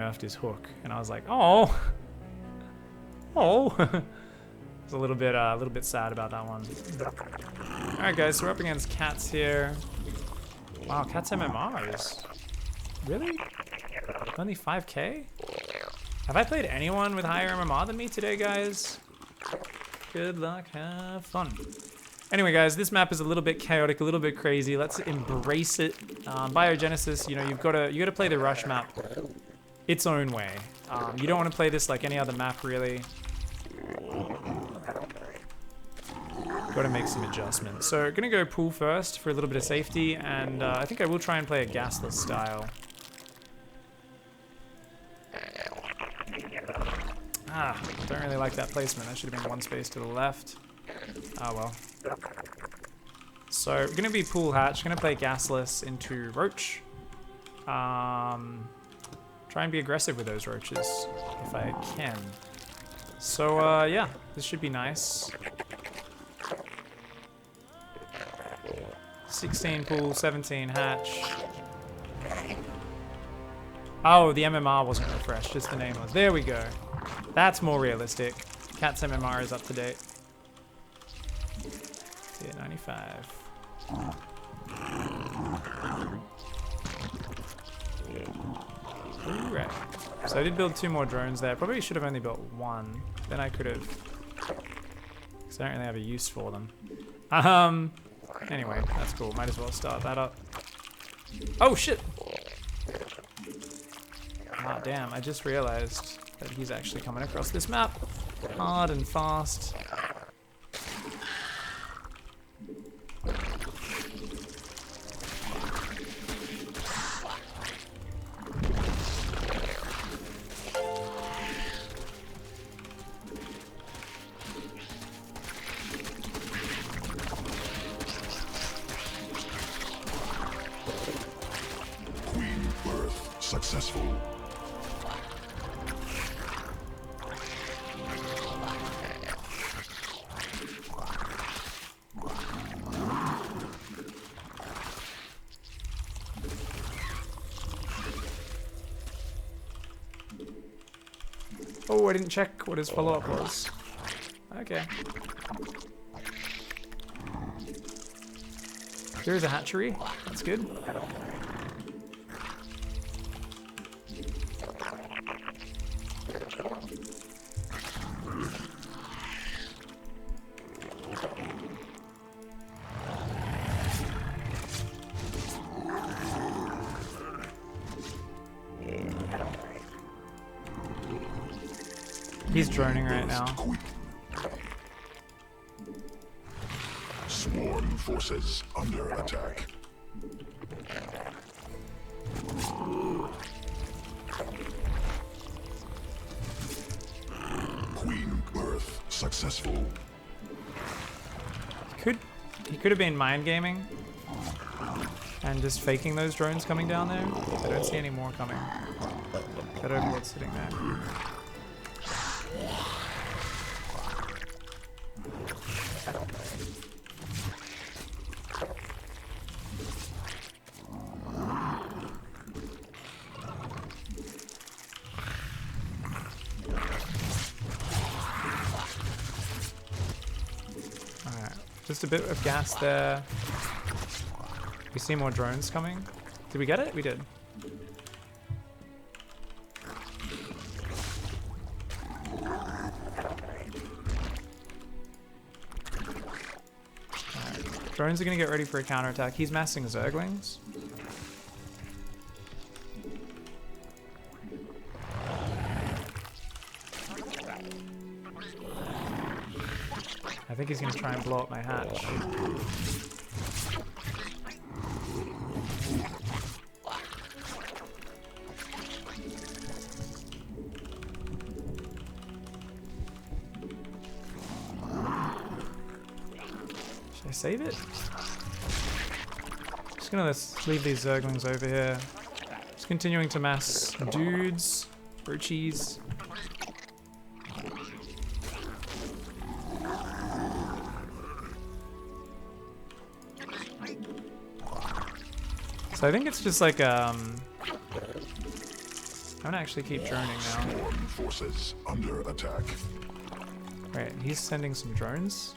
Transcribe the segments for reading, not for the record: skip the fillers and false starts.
nerfed his hook, and I was like, oh, oh. I was a little bit sad about that one. All right, guys, so we're up against Catz here. Wow, Catz MMR is really only 5k. Have I played anyone with higher MMR than me today, guys? Good luck, have fun. Anyway, guys, this map is a little bit chaotic, a little bit crazy. Let's embrace it. Biogenesis, you know, you gotta play the rush map its own way. You don't want to play this like any other map, really. Got to make some adjustments. So, gonna go pool first for a little bit of safety, and I think I will try and play a gasless style. Don't really like that placement. That should have been one space to the left. Oh well. So, we're gonna be pool hatch. Gonna play gasless into roach. Try and be aggressive with those roaches if I can. So, yeah, this should be nice. 16 pool, 17 hatch. Oh, the MMR wasn't refreshed, just the name was. There we go. That's more realistic. Catz MMR is up to date. Yeah, 95. Right. So I did build 2 more drones there. Probably should have only built 1. Then I could have, because I don't really have a use for them. Anyway, that's cool. Might as well start that up. Oh shit! Ah, damn! I just realized that he's actually coming across this map hard and fast. Successful. Oh, I didn't check what his follow-up was. Okay. Here's a hatchery. That's good. He's droning right now. Swarm forces under attack. Queen birth successful. He could have been mind gaming and just faking those drones coming down there. I don't see any more coming. That overlord's sitting there. Just a bit of gas there. We see more drones coming. Did we get it? We did. Right. Drones are going to get ready for a counterattack. He's massing Zerglings. I think he's going to try and blow up my hatch. Should I save it? Just going to leave these Zerglings over here. Just continuing to mass dudes, roachies. So I think it's just like I'm gonna actually keep droning now. Swarm forces under attack. Wait, he's sending some drones?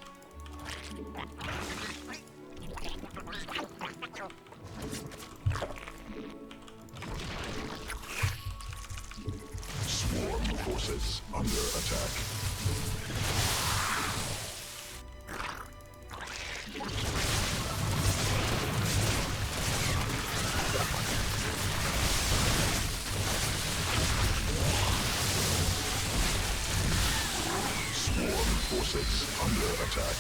Swarm forces under attack. Swarm forces under attack.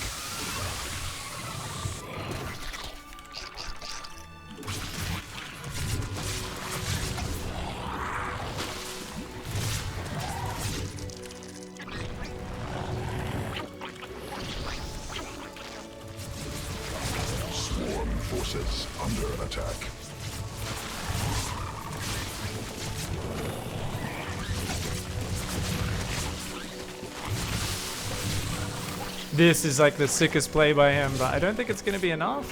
Swarm forces under attack. This is like the sickest play by him, but I don't think it's gonna be enough.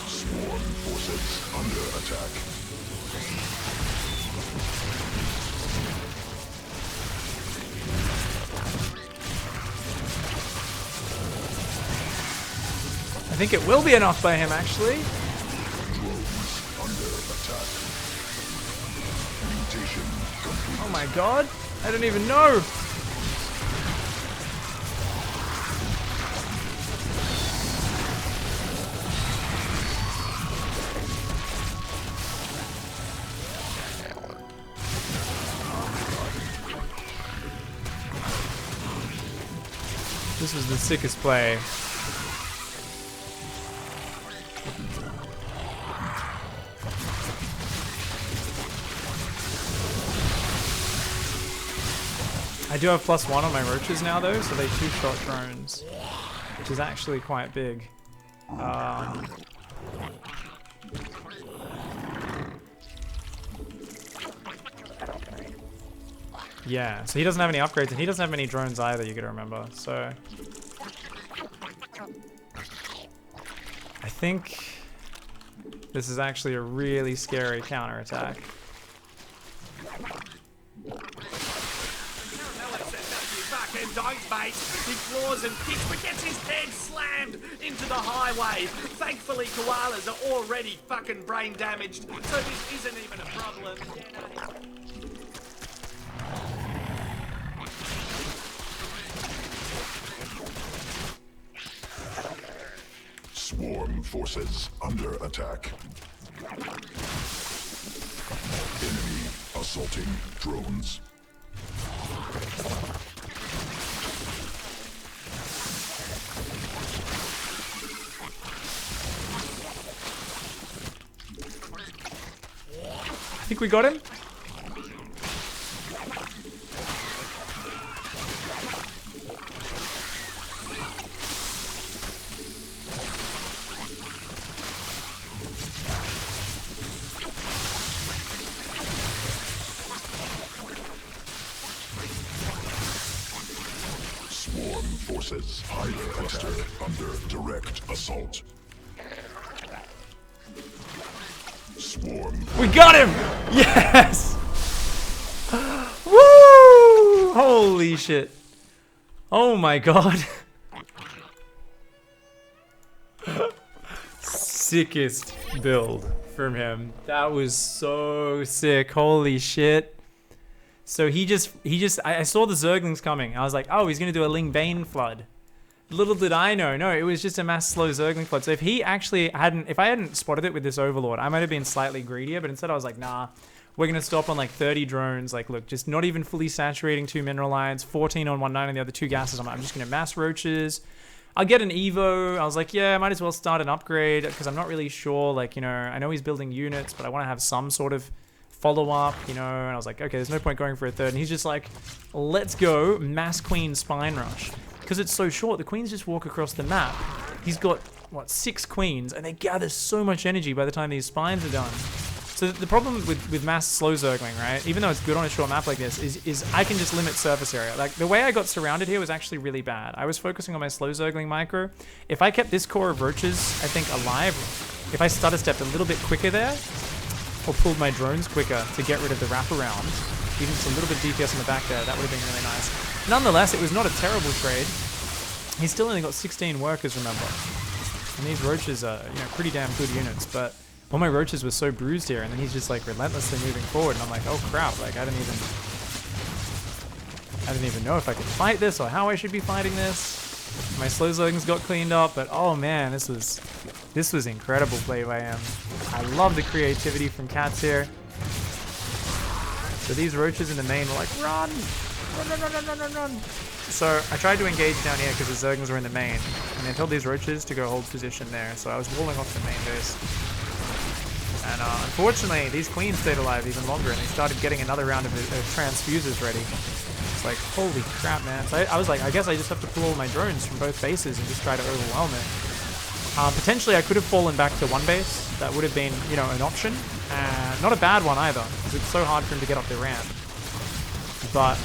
Swarm forces under attack. I think it will be enough by him, actually. Drones under attack. Mutation complete. Oh my god, I don't even know. This was the sickest play. I do have +1 on my roaches now though, so they 2-shot drones, which is actually quite big. Yeah, so he doesn't have any upgrades, and he doesn't have any drones either, you gotta remember, so... I think this is actually a really scary counterattack. Don't, mate. He claws and kicks, but gets his head slammed into the highway. Thankfully, koalas are already fucking brain damaged, so this isn't even a problem. Swarm forces under attack. Enemy assaulting drones. I think we got him. Swarm forces higher attack under direct assault. Swarm. We got him! Yes! Woo! Holy shit. Oh my god. Sickest build from him. That was so sick. Holy shit. So I saw the Zerglings coming. I was like, oh, he's gonna do a Ling Bane flood. Little did I know, no, it was just a mass slow Zergling flood. So if he actually if I hadn't spotted it with this Overlord, I might have been slightly greedier, but instead I was like, nah, we're gonna stop on like 30 drones. Like, look, just not even fully saturating 2 mineral lines, 14 on 1/9 and the other 2 gases. I'm just gonna mass roaches. I'll get an Evo. I was like, yeah, I might as well start an upgrade because I'm not really sure. Like, you know, I know he's building units, but I want to have some sort of follow-up, you know. And I was like, okay, there's no point going for a third. And he's just like, let's go mass queen spine rush. Because it's so short, the queens just walk across the map. He's got, what, 6 queens, and they gather so much energy by the time these spines are done. So the problem with mass slow zergling, right, even though it's good on a short map like this, is I can just limit surface area. Like, the way I got surrounded here was actually really bad. I was focusing on my slow zergling micro. If I kept this core of roaches, I think, alive, if I stutter stepped a little bit quicker there, or pulled my drones quicker to get rid of the wraparound, even just a little bit DPS on the back there, that would have been really nice. Nonetheless, it was not a terrible trade. He's still only got 16 workers, remember. And these roaches are, you know, pretty damn good units, but all my roaches were so bruised here, and then he's just like relentlessly moving forward, and I'm like, oh crap, like I didn't even know if I could fight this or how I should be fighting this. My slow zerglings got cleaned up, but oh man, this was incredible play by him. I love the creativity from Catz here. So these roaches in the main were like, run! Run, run, run, run, run, run, run. So I tried to engage down here because the zerglings were in the main, and I told these roaches to go hold position there, so I was walling off the main base. And unfortunately, these queens stayed alive even longer, and they started getting another round of transfusers ready. It's like, holy crap, man. So I was like, I guess I just have to pull all my drones from both bases and just try to overwhelm it. Potentially, I could have fallen back to one base. That would have been, you know, an option. Not a bad one either, because it's so hard for him to get up the ramp. But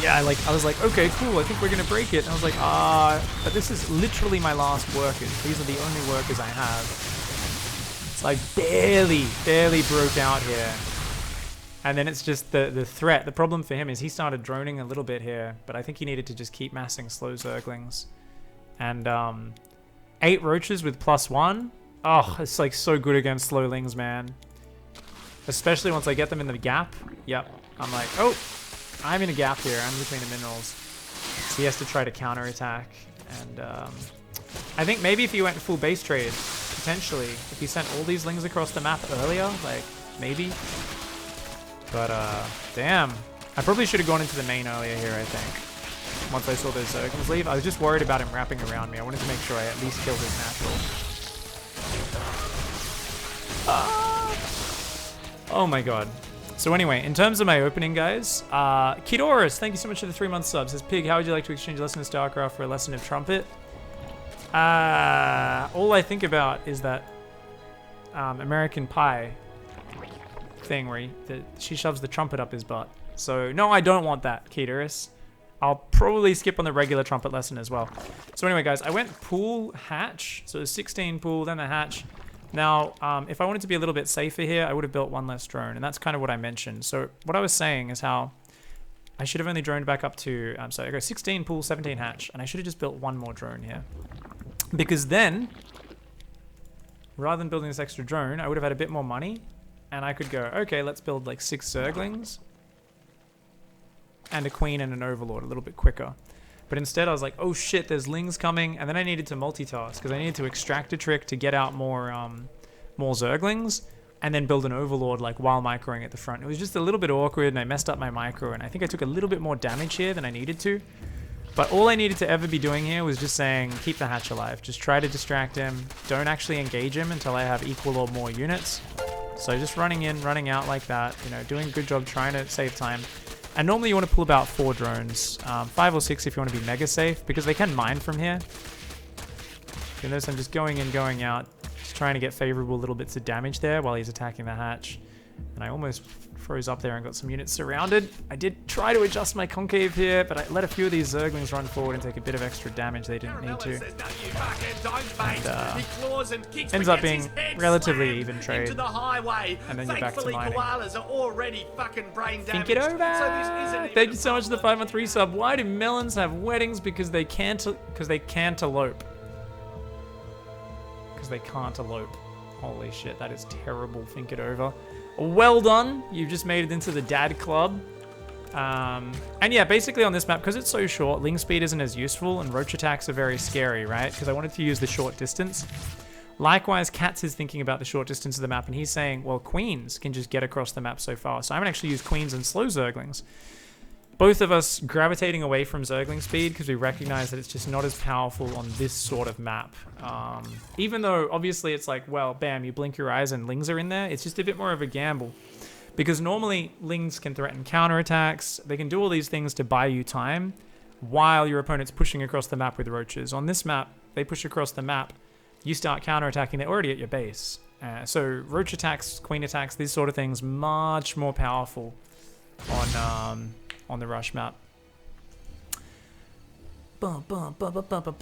yeah, I was like, okay, cool, I think we're gonna break it. And I was like, but this is literally my last workers. These are the only workers I have. So I barely broke out here. And then it's just the threat. The problem for him is he started droning a little bit here, but I think he needed to just keep massing slow zerglings. And 8 roaches with +1. Oh, it's like so good against slowlings, man. Especially once I get them in the gap. Yep. I'm like, oh, I'm in a gap here. I'm between the minerals. So he has to try to counterattack. And I think maybe if he went full base trade, potentially, if he sent all these lings across the map earlier, like, maybe. But, damn. I probably should have gone into the main earlier here, I think. Once I saw those zerglings leave. I was just worried about him wrapping around me. I wanted to make sure I at least killed his natural. Oh my god. So anyway, in terms of my opening, guys, Kidoris, thank you so much for the 3-month sub. Says, Pig, how would you like to exchange a lesson of StarCraft for a lesson of Trumpet? All I think about is that American Pie thing where she shoves the trumpet up his butt. So no, I don't want that, Kidoris. I'll probably skip on the regular trumpet lesson as well. So anyway, guys, I went pool hatch. So 16 pool, then the hatch. Now, if I wanted to be a little bit safer here, I would have built one less drone, and that's kind of what I mentioned. So what I was saying is how I should have only droned back up to, so I go 16 pool, 17 hatch, and I should have just built one more drone here. Because then, rather than building this extra drone, I would have had a bit more money, and I could go, okay, let's build like 6 zerglings, and a queen and an overlord a little bit quicker. But instead I was like, oh shit, there's lings coming, and then I needed to multitask because I needed to extract a trick to get out more zerglings, and then build an overlord like while microing at the front. It was just a little bit awkward, and I messed up my micro, and I think I took a little bit more damage here than I needed to. But all I needed to ever be doing here was just saying, keep the hatch alive. Just try to distract him. Don't actually engage him until I have equal or more units. So just running in, running out like that, you know, doing a good job trying to save time. And normally you want to pull about 4 drones, 5 or 6 if you want to be mega safe, because they can mine from here. You notice I'm just going in, going out, just trying to get favorable little bits of damage there while he's attacking the hatch. And I almost froze up there and got some units surrounded. I did try to adjust my concave here, but I let a few of these zerglings run forward and take a bit of extra damage they didn't need to. And ends up being relatively even trade. And then you're back to mining. Think it over! Thank you so much for the 5-month resub. Why do melons have weddings? Because they can't elope. Because they can't elope. Holy shit, that is terrible. Think it over. Well done. You've just made it into the dad club. And yeah, basically on this map, because it's so short, ling speed isn't as useful, and roach attacks are very scary, right? Because I wanted to use the short distance. Likewise, Catz is thinking about the short distance of the map, and he's saying, well, queens can just get across the map so far. So I'm going to actually use queens and slow zerglings. Both of us gravitating away from zergling speed because we recognize that it's just not as powerful on this sort of map. Even though obviously it's like, well, bam, you blink your eyes and lings are in there. It's just a bit more of a gamble. Because normally lings can threaten counterattacks. They can do all these things to buy you time while your opponent's pushing across the map with roaches. On this map, they push across the map. You start counterattacking, they're already at your base. So roach attacks, queen attacks, these sort of things, much more powerful on the rush map.